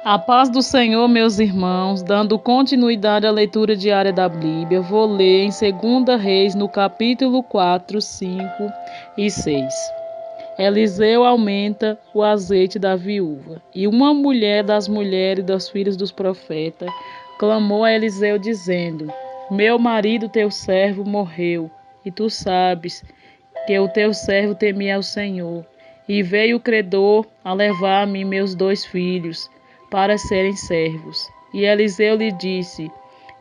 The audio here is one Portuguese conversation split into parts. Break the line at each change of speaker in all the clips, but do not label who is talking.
A paz do Senhor, meus irmãos, dando continuidade à leitura diária da Bíblia, vou ler em 2 Reis, no capítulo 4, 5 e 6. Eliseu aumenta o azeite da viúva. E uma mulher das mulheres dos filhos dos profetas clamou a Eliseu, dizendo: Meu marido, teu servo, morreu, e tu sabes que o teu servo temia ao Senhor. E veio o credor a levar-me meus 2 filhos, para serem servos. E Eliseu lhe disse: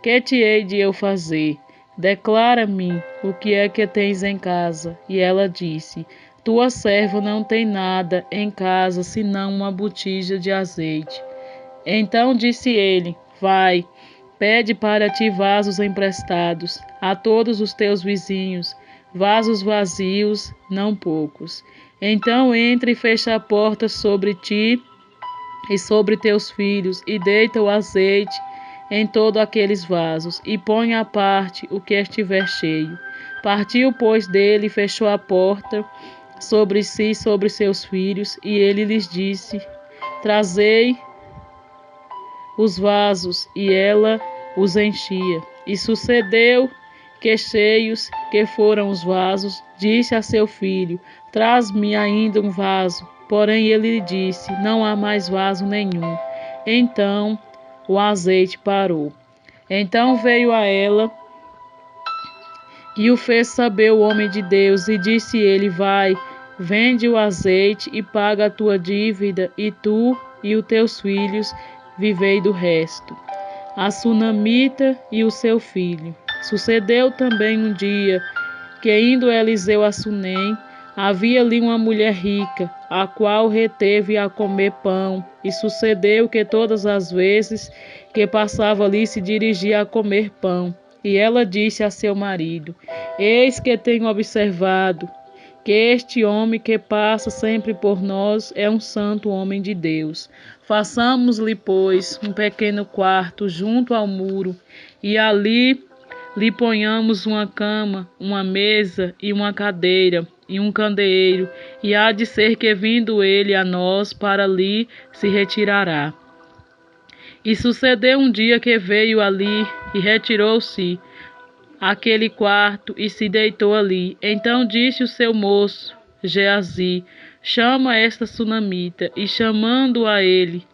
Que te hei de eu fazer? Declara-me o que é que tens em casa. E ela disse: Tua serva não tem nada em casa, senão uma botija de azeite. Então disse ele: Vai, pede para ti vasos emprestados a todos os teus vizinhos, vasos vazios, não poucos. Então entra e fecha a porta sobre ti e sobre teus filhos, e deita o azeite em todos aqueles vasos, e põe à parte o que estiver cheio. Partiu, pois, dele, e fechou a porta sobre si e sobre seus filhos, e ele lhes disse: Trazei os vasos, e ela os enchia. E sucedeu que, cheios que foram os vasos, disse a seu filho: Traz-me ainda um vaso. Porém ele lhe disse: Não há mais vaso nenhum. Então o azeite parou. Então veio a ela e o fez saber o homem de Deus, e disse ele: Vai, vende o azeite e paga a tua dívida, e tu e os teus filhos vivei do resto. A sunamita e o seu filho. Sucedeu também um dia que, indo Eliseu a Sunem, havia ali uma mulher rica, a qual reteve a comer pão, e sucedeu que todas as vezes que passava ali se dirigia a comer pão. E ela disse a seu marido: Eis que tenho observado que este homem que passa sempre por nós é um santo homem de Deus. Façamos-lhe, pois, um pequeno quarto junto ao muro, e ali lhe ponhamos uma cama, uma mesa e uma cadeira, e um candeeiro, e há de ser que, vindo ele a nós, para ali se retirará. E sucedeu um dia que veio ali e retirou-se àquele quarto e se deitou ali. Então disse o seu moço, Geazi: Chama esta sunamita. E chamando a ele,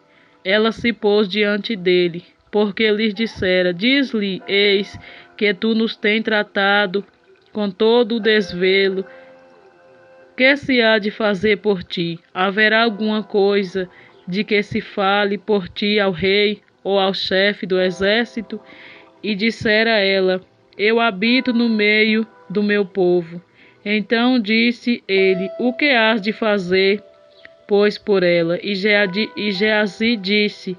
ela se pôs diante dele, porque lhes dissera: Diz-lhe, eis que tu nos tens tratado com todo o desvelo. Que se há de fazer por ti? Haverá alguma coisa de que se fale por ti ao rei ou ao chefe do exército? E dissera ela: Eu habito no meio do meu povo. Então disse ele: O que hás de fazer, pois, por ela? E Geazi disse: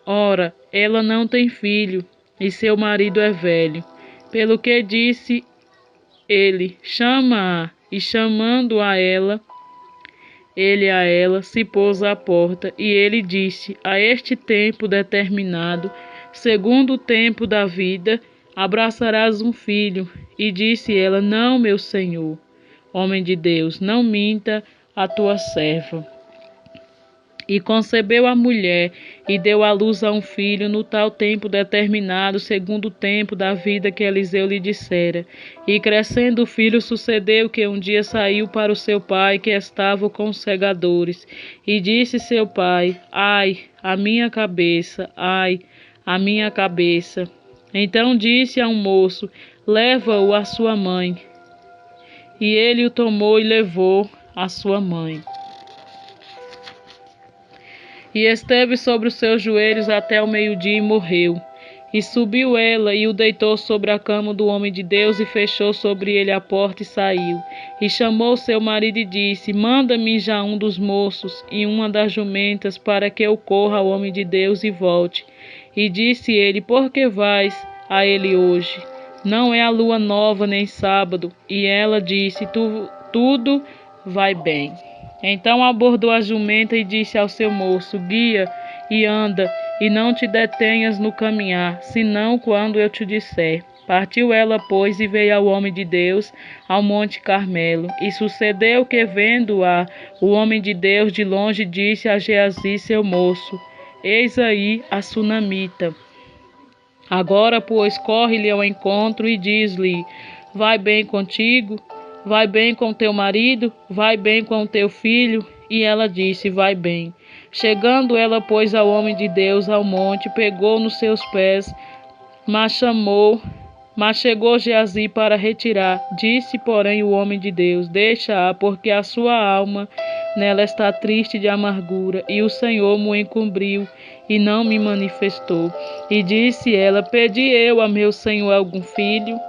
Ora, ela não tem filho, e seu marido é velho. Pelo que disse ele: Chama-a. E chamando ele a ela, se pôs à porta, e ele disse: A este tempo determinado, segundo o tempo da vida, abraçarás um filho. E disse ela: Não, meu senhor, homem de Deus, não minta a tua serva. E concebeu a mulher, e deu à luz a um filho no tal tempo determinado, segundo o tempo da vida que Eliseu lhe dissera. E crescendo o filho, sucedeu que um dia saiu para o seu pai, que estava com os segadores. E disse seu pai: Ai, a minha cabeça, ai, a minha cabeça. Então disse a um moço: Leva-o à sua mãe. E ele o tomou e levou à sua mãe. E esteve sobre os seus joelhos até o meio-dia e morreu. E subiu ela e o deitou sobre a cama do homem de Deus e fechou sobre ele a porta e saiu. E chamou seu marido e disse: Manda-me já um dos moços e uma das jumentas, para que eu corra ao homem de Deus e volte. E disse ele: Por que vais a ele hoje? Não é a lua nova nem sábado. E ela disse: Tudo vai bem. Então abordou a jumenta e disse ao seu moço: Guia e anda, e não te detenhas no caminhar, senão quando eu te disser. Partiu ela, pois, e veio ao homem de Deus ao monte Carmelo. E sucedeu que, vendo-a, o homem de Deus de longe disse a Geazi, seu moço: eis aí a sunamita. Agora, pois, corre-lhe ao encontro e diz-lhe: vai bem contigo? Vai bem com teu marido? Vai bem com teu filho? E ela disse: vai bem. Chegando ela, pois, ao homem de Deus ao monte, pegou nos seus pés, mas chegou Geazi para retirar. Disse, porém, o homem de Deus: deixa-a, porque a sua alma nela está triste de amargura, e o Senhor me encobriu e não me manifestou. E disse ela: pedi eu a meu senhor algum filho?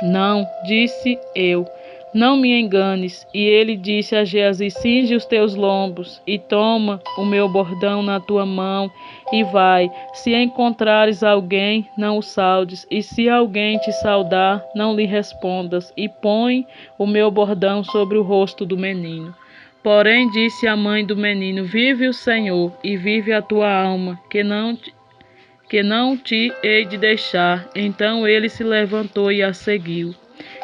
Não, disse eu, não me enganes. E ele disse a Geazi: cinge os teus lombos e toma o meu bordão na tua mão e vai. Se encontrares alguém, não o saudes, e se alguém te saudar, não lhe respondas, e põe o meu bordão sobre o rosto do menino. Porém disse a mãe do menino: vive o Senhor, e vive a tua alma, que não te hei de deixar. Então ele se levantou e a seguiu.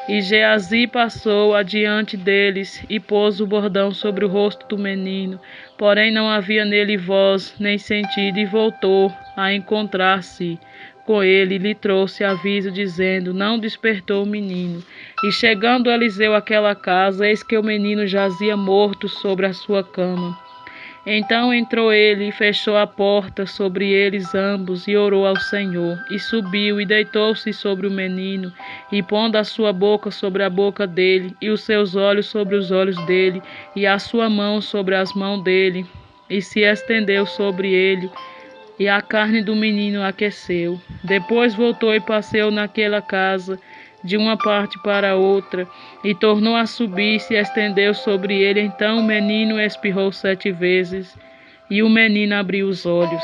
E Geazi passou adiante deles e pôs o bordão sobre o rosto do menino. Porém não havia nele voz nem sentido, e voltou a encontrar-se com ele e lhe trouxe aviso, dizendo: não despertou o menino. E chegando Eliseu àquela casa, eis que o menino jazia morto sobre a sua cama. Então entrou ele e fechou a porta sobre eles ambos e orou ao Senhor. E subiu e deitou-se sobre o menino, e pondo a sua boca sobre a boca dele, e os seus olhos sobre os olhos dele, e a sua mão sobre as mãos dele, e se estendeu sobre ele, e a carne do menino aqueceu. Depois voltou e passeou naquela casa de uma parte para outra, e tornou a subir e se estendeu sobre ele. Então o menino espirrou 7 vezes, e o menino abriu os olhos.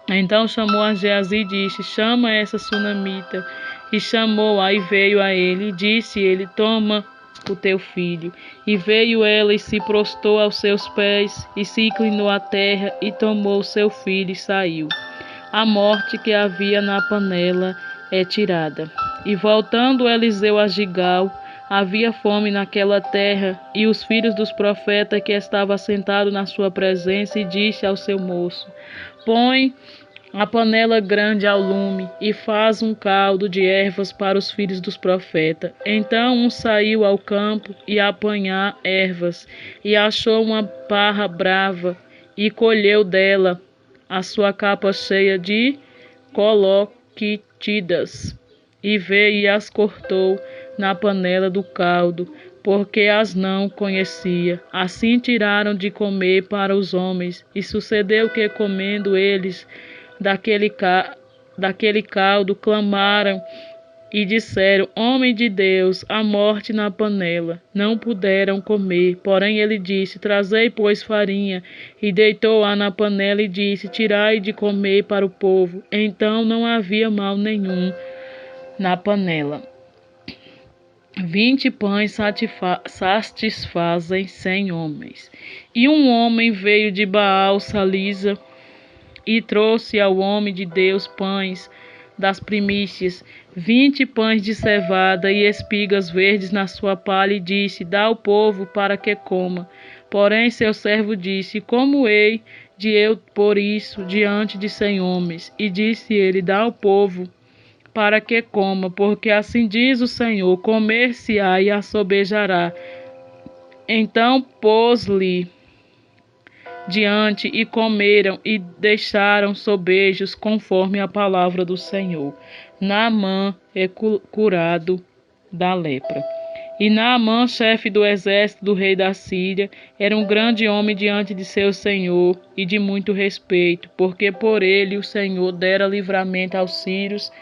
Então chamou a Geazi e disse: chama essa sunamita. E chamou-a e veio a ele, e disse ele: toma o teu filho. E veio ela e se prostrou aos seus pés, e se inclinou à terra, e tomou o seu filho e saiu. A morte que havia na panela é tirada. E voltando Eliseu a Gigal, havia fome naquela terra, e os filhos dos profetas que estavam sentados na sua presença, e disse ao seu moço: põe a panela grande ao lume, e faz um caldo de ervas para os filhos dos profetas. Então um saiu ao campo e a apanhar ervas, e achou uma parra brava, e colheu dela a sua capa cheia de coloquitidas, e veio e as cortou na panela do caldo, porque as não conhecia. Assim tiraram de comer para os homens. E sucedeu que, comendo eles daquele caldo, clamaram e disseram: homem de Deus, a morte na panela. Não puderam comer. Porém ele disse: trazei, pois, farinha. E deitou-a na panela e disse: tirai de comer para o povo. Então não havia mal nenhum na panela. 20 pães satisfazem 100 homens. E um homem veio de Baal Salisa e trouxe ao homem de Deus pães das primícias, 20 pães de cevada e espigas verdes na sua palha, e disse: dá ao povo para que coma. Porém seu servo disse: como hei de eu pôr isso diante de 100 homens? E disse ele: dá ao povo para que coma, porque assim diz o Senhor: comer-se-á e assobejará. Então pôs-lhe diante, e comeram e deixaram sobejos, conforme a palavra do Senhor. Naamã é curado da lepra. E Naamã, chefe do exército do rei da Síria, era um grande homem diante de seu senhor e de muito respeito, porque por ele o Senhor dera livramento aos sírios,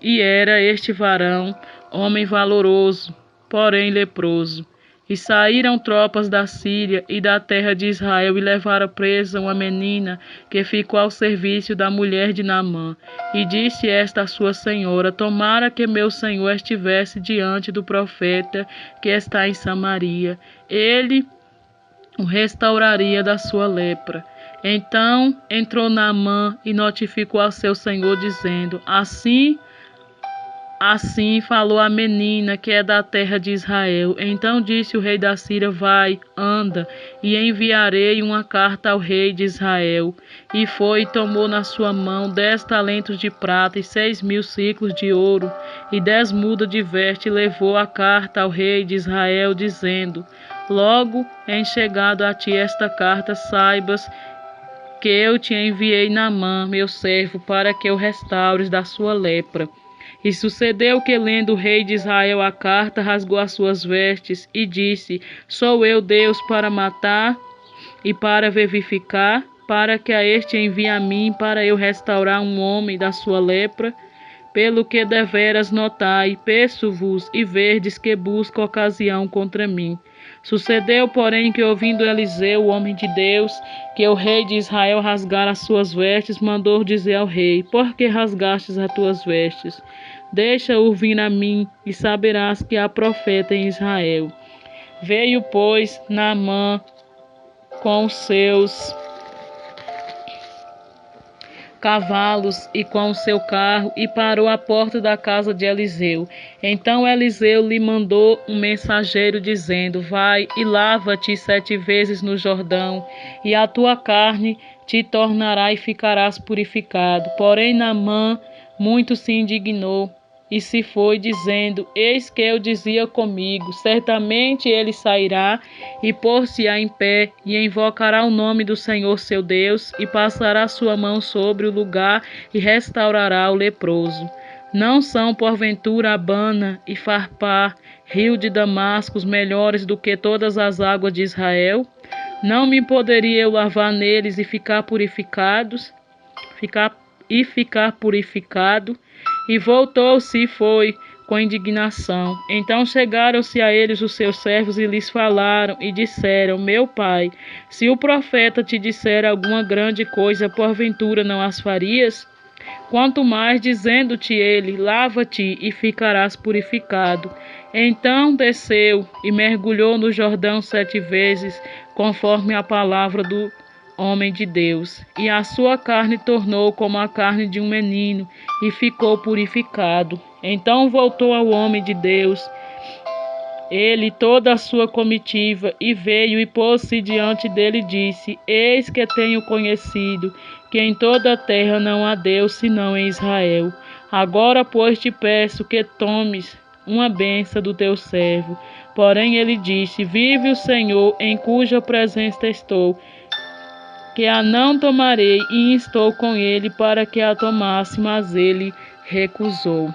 e era este varão homem valoroso, porém leproso. E saíram tropas da Síria e da terra de Israel, e levaram presa uma menina que ficou ao serviço da mulher de Naamã. E disse esta à sua senhora: tomara que meu senhor estivesse diante do profeta que está em Samaria, ele o restauraria da sua lepra. Então entrou Naamã e notificou ao seu senhor, dizendo: assim Assim falou a menina, que é da terra de Israel. Então disse o rei da Síria: Vai, anda, e enviarei uma carta ao rei de Israel. E foi e tomou na sua mão 10 talentos de prata e 6.000 siclos de ouro, e 10 mudas de veste, e levou a carta ao rei de Israel, dizendo: Logo em chegado a ti esta carta, saibas que eu te enviei Naamã, meu servo, para que o restaures da sua lepra. E sucedeu que, lendo o rei de Israel a carta, rasgou as suas vestes e disse: Sou eu Deus para matar e para vivificar, para que a este envie a mim, para eu restaurar um homem da sua lepra? Pelo que deveras notai, peço-vos e verdes que busca ocasião contra mim. Sucedeu, porém, que ouvindo Eliseu, o homem de Deus, que o rei de Israel rasgara as suas vestes, mandou dizer ao rei: Por que rasgastes as tuas vestes? Deixa-o vir a mim, e saberás que há profeta em Israel. Veio, pois, Naamã com os seus cavalos e com o seu carro, e parou à porta da casa de Eliseu. Então Eliseu lhe mandou um mensageiro, dizendo: Vai e lava-te 7 vezes no Jordão, e a tua carne te tornará e ficarás purificado. Porém Naamã muito se indignou e se foi, dizendo: Eis que eu dizia comigo: certamente ele sairá e pôr-se-á em pé, e invocará o nome do Senhor seu Deus, e passará sua mão sobre o lugar, e restaurará o leproso. Não são, porventura, Abana e Farpar, rio de Damasco, melhores do que todas as águas de Israel? Não me poderia eu lavar neles e ficar purificado? E voltou-se e foi com indignação. Então chegaram-se a eles os seus servos e lhes falaram e disseram: Meu pai, se o profeta te disser alguma grande coisa, porventura não as farias? Quanto mais dizendo-te ele: Lava-te e ficarás purificado. Então desceu e mergulhou no Jordão 7 vezes, conforme a palavra do homem de Deus, e a sua carne tornou como a carne de um menino, e ficou purificado. Então voltou ao homem de Deus, ele toda a sua comitiva, e veio e pôs-se diante dele e disse: Eis que tenho conhecido que em toda a terra não há Deus senão em Israel. Agora, pois, te peço que tomes uma bênção do teu servo. Porém ele disse: Vive o Senhor, em cuja presença estou, que a não tomarei, e instou com ele para que a tomasse, mas ele recusou.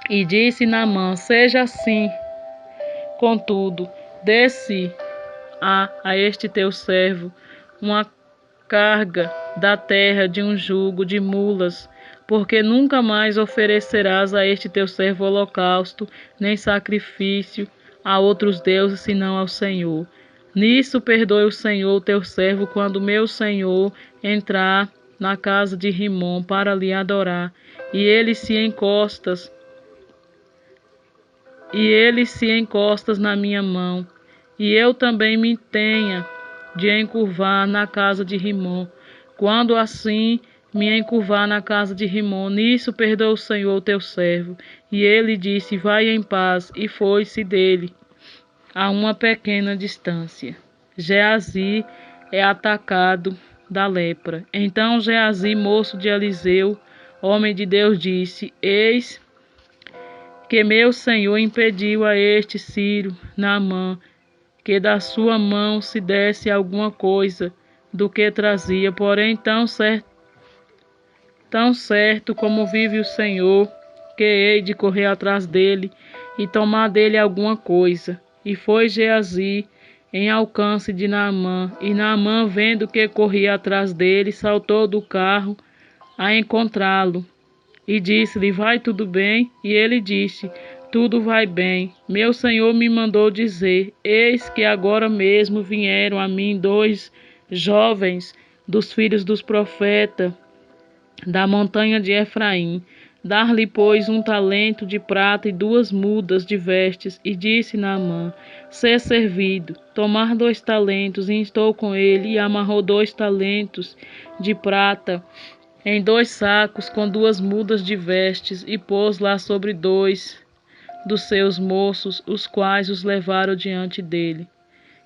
E disse Naamã: Seja assim, contudo, dê-se a este teu servo uma carga da terra de um jugo de mulas, porque nunca mais oferecerás a este teu servo holocausto, nem sacrifício a outros deuses, senão ao Senhor. Nisso perdoe o Senhor teu servo, quando meu senhor entrar na casa de Rimom para lhe adorar, e ele se encostas na minha mão, e eu também me tenha de encurvar na casa de Rimom. Quando assim me encurvar na casa de Rimom, nisso perdoa o Senhor teu servo. E ele disse: Vai em paz, e foi-se dele a uma pequena distância. Geazi é atacado da lepra. Então Geazi, moço de Eliseu, homem de Deus, disse: Eis que meu senhor impediu a este Ciro, Naamã, que da sua mão se desse alguma coisa do que trazia. Porém, tão certo como vive o Senhor, que hei de correr atrás dele e tomar dele alguma coisa. E foi Geazi em alcance de Naamã, e Naamã, vendo que corria atrás dele, saltou do carro a encontrá-lo, e disse-lhe: Vai tudo bem? E ele disse: Tudo vai bem. Meu senhor me mandou dizer: Eis que agora mesmo vieram a mim 2 jovens dos filhos dos profetas da montanha de Efraim. Dar-lhe, pois, 1 talento de prata e 2 mudas de vestes. E disse Naamã: Sê servido. Tomar 2 talentos, e instou com ele, e amarrou 2 talentos de prata em 2 sacos com 2 mudas de vestes, e pôs lá sobre 2 dos seus moços, os quais os levaram diante dele.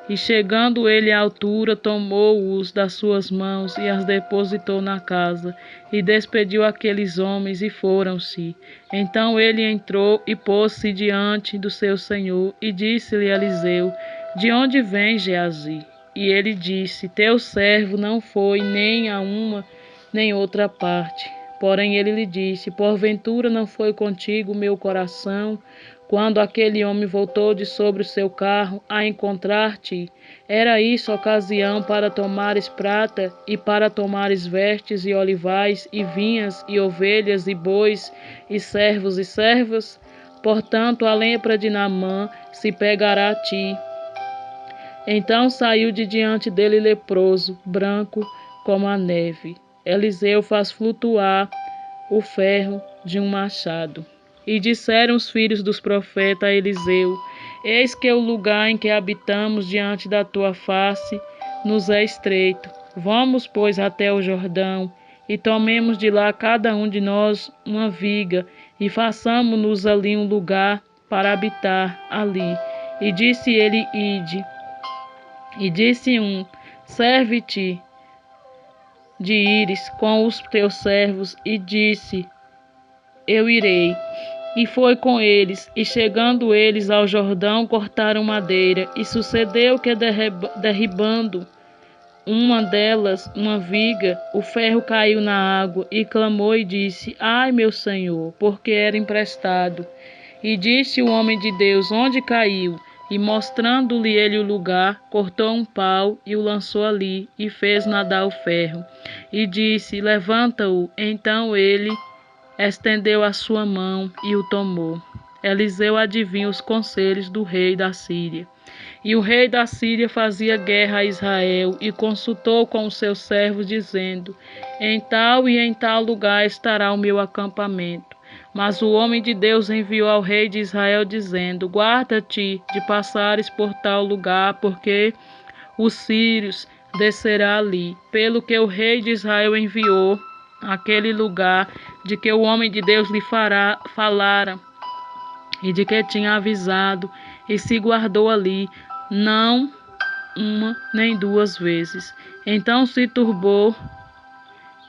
E chegando ele à altura, tomou-os das suas mãos e as depositou na casa, e despediu aqueles homens e foram-se. Então ele entrou e pôs-se diante do seu senhor, e disse-lhe Eliseu: De onde vem Geazi? E ele disse: Teu servo não foi nem a uma nem outra parte. Porém ele lhe disse: Porventura não foi contigo o meu coração, quando aquele homem voltou de sobre o seu carro a encontrar-te? Era isso ocasião para tomares prata, e para tomares vestes e olivais, e vinhas, e ovelhas, e bois, e servos e servas? Portanto, a lepra de Naamã se pegará a ti. Então saiu de diante dele leproso, branco como a neve. Eliseu faz flutuar o ferro de um machado. E disseram os filhos dos profetas a Eliseu: Eis que o lugar em que habitamos diante da tua face nos é estreito. Vamos, pois, até o Jordão, e tomemos de lá cada um de nós uma viga, e façamo-nos ali um lugar para habitar ali. E disse ele: Ide. E disse um: Serve-te de ires com os teus servos, e disse: Eu irei. E foi com eles, e chegando eles ao Jordão, cortaram madeira, e sucedeu que, derribando uma delas, uma viga, o ferro caiu na água, e clamou e disse: Ai, meu senhor, porque era emprestado. E disse o homem de Deus: Onde caiu? E mostrando-lhe ele o lugar, cortou um pau e o lançou ali, e fez nadar o ferro. E disse: Levanta-o. Então ele estendeu a sua mão e o tomou. Eliseu adivinha os conselhos do rei da Síria. E o rei da Síria fazia guerra a Israel, e consultou com os seus servos, dizendo: Em tal e em tal lugar estará o meu acampamento. Mas o homem de Deus enviou ao rei de Israel, dizendo: Guarda-te de passares por tal lugar, porque os sírios descerá ali. Pelo que o rei de Israel enviou àquele lugar de que o homem de Deus lhe falara, e de que tinha avisado, e se guardou ali, não uma nem 2 vezes. Então se turbou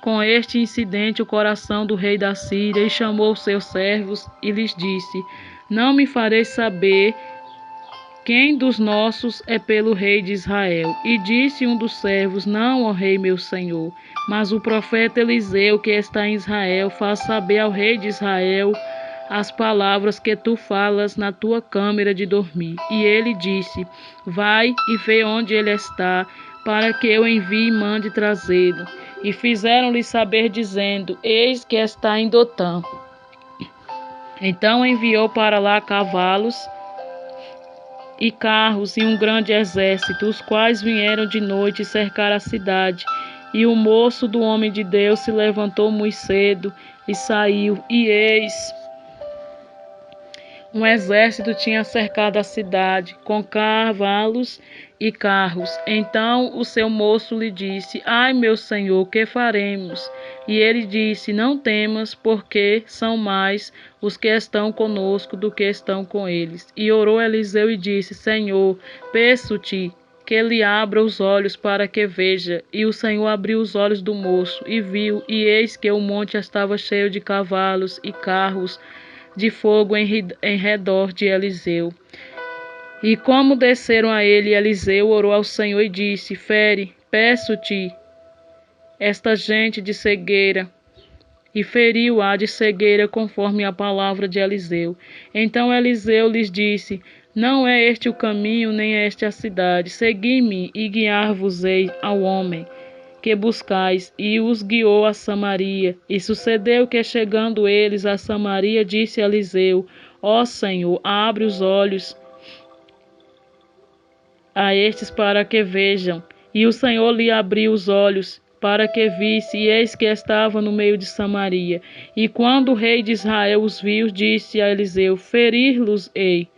com este incidente o coração do rei da Síria, e chamou seus servos e lhes disse: Não me fareis saber quem dos nossos é pelo rei de Israel? E disse um dos servos: Não, ó rei meu senhor, mas o profeta Eliseu, que está em Israel, faz saber ao rei de Israel as palavras que tu falas na tua câmara de dormir. E ele disse: Vai e vê onde ele está, para que eu envie e mande trazê-lo. E fizeram-lhe saber, dizendo: Eis que está em Dotã. Então enviou para lá cavalos e carros e um grande exército, os quais vieram de noite cercar a cidade. E o moço do homem de Deus se levantou muito cedo e saiu, e eis, um exército tinha cercado a cidade, com cavalos e carros. Então o seu moço lhe disse: Ai, meu senhor, que faremos? E ele disse: Não temas, porque são mais os que estão conosco do que estão com eles. E orou Eliseu e disse: Senhor, peço-te que lhe abra os olhos para que veja. E o Senhor abriu os olhos do moço, e viu, e eis que o monte estava cheio de cavalos e carros de fogo em redor de Eliseu. E como desceram a ele, Eliseu orou ao Senhor e disse: Fere, peço-te, esta gente de cegueira. E feriu-a de cegueira conforme a palavra de Eliseu. Então Eliseu lhes disse: Não é este o caminho, nem é esta a cidade. Segui-me e guiar-vos-ei ao homem que buscais. E os guiou a Samaria. E sucedeu que, chegando eles a Samaria, disse Eliseu: Ó Senhor, abre os olhos a estes para que vejam. E o Senhor lhe abriu os olhos para que visse, e eis que estava no meio de Samaria. E quando o rei de Israel os viu, disse a Eliseu: Ferir-los-ei,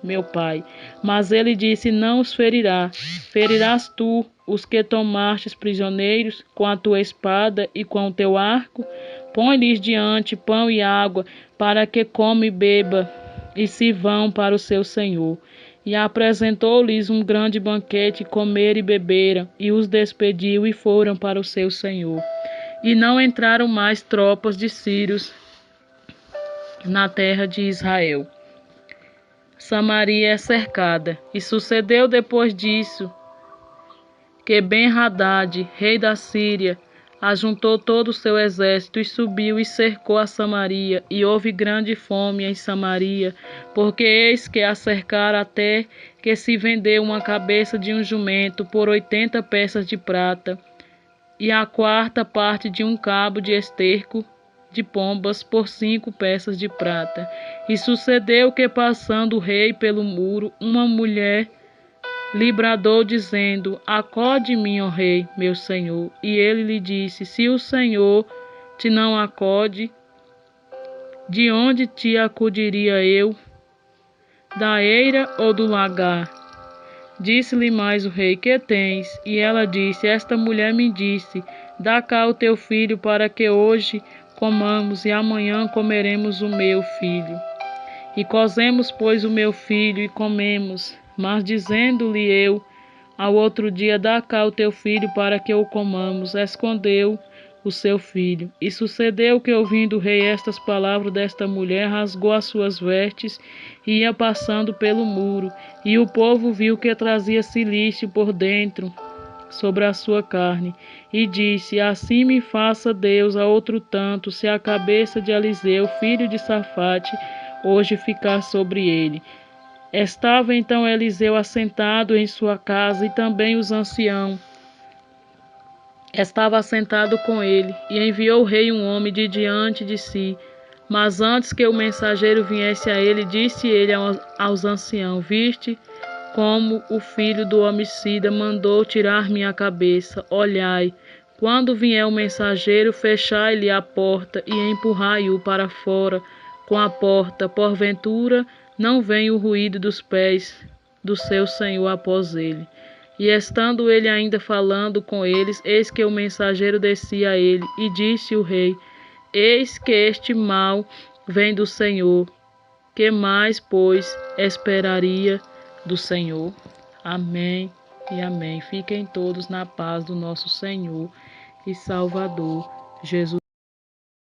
meu pai. Mas ele disse: Não os ferirás tu, os que tomastes prisioneiros com a tua espada e com o teu arco? Põe-lhes diante pão e água, para que coma e beba, e se vão para o seu senhor. E apresentou-lhes um grande banquete, comer e beberam, e os despediu e foram para o seu senhor. E não entraram mais tropas de sírios na terra de Israel. Samaria é cercada. E sucedeu depois disso que Ben-Hadad, rei da Síria, ajuntou todo o seu exército e subiu e cercou a Samaria, e houve grande fome em Samaria, porque eis que a cercaram até que se vendeu uma cabeça de um jumento por 80 peças de prata, e a quarta parte de um cabo de esterco de pombas por 5 peças de prata. E sucedeu que, passando o rei pelo muro, uma mulher lhe bradou, dizendo: Acode-me, ó rei, meu senhor. E ele lhe disse: Se o Senhor te não acode, de onde te acudiria eu? Da eira ou do lagar? Disse-lhe mais o rei: Que tens? E ela disse: Esta mulher me disse: Dá cá o teu filho, para que hoje comamos, e amanhã comeremos o meu filho. E cozemos, pois, o meu filho, e comemos. Mas dizendo-lhe eu ao outro dia: Dá cá o teu filho, para que o comamos, escondeu o seu filho. E sucedeu que, ouvindo o rei estas palavras desta mulher, rasgou as suas vestes e ia passando pelo muro. E o povo viu que trazia cilício por dentro sobre a sua carne, e disse: Assim me faça Deus a outro tanto, se a cabeça de Eliseu, filho de Safate, hoje ficar sobre ele. Estava então Eliseu assentado em sua casa, e também os anciãos estava assentado com ele, e enviou o rei um homem de diante de si. Mas antes que o mensageiro viesse a ele, disse ele aos anciãos: Viste como o filho do homicida mandou tirar minha cabeça? Olhai, quando vier o mensageiro, fechai-lhe a porta e empurrai-o para fora com a porta, porventura não vem o ruído dos pés do seu senhor após ele. E estando ele ainda falando com eles, eis que o mensageiro descia a ele, e disse o rei: Eis que este mal vem do Senhor. Que mais, pois, esperaria do Senhor? Amém e amém. Fiquem todos na paz do nosso Senhor e Salvador Jesus.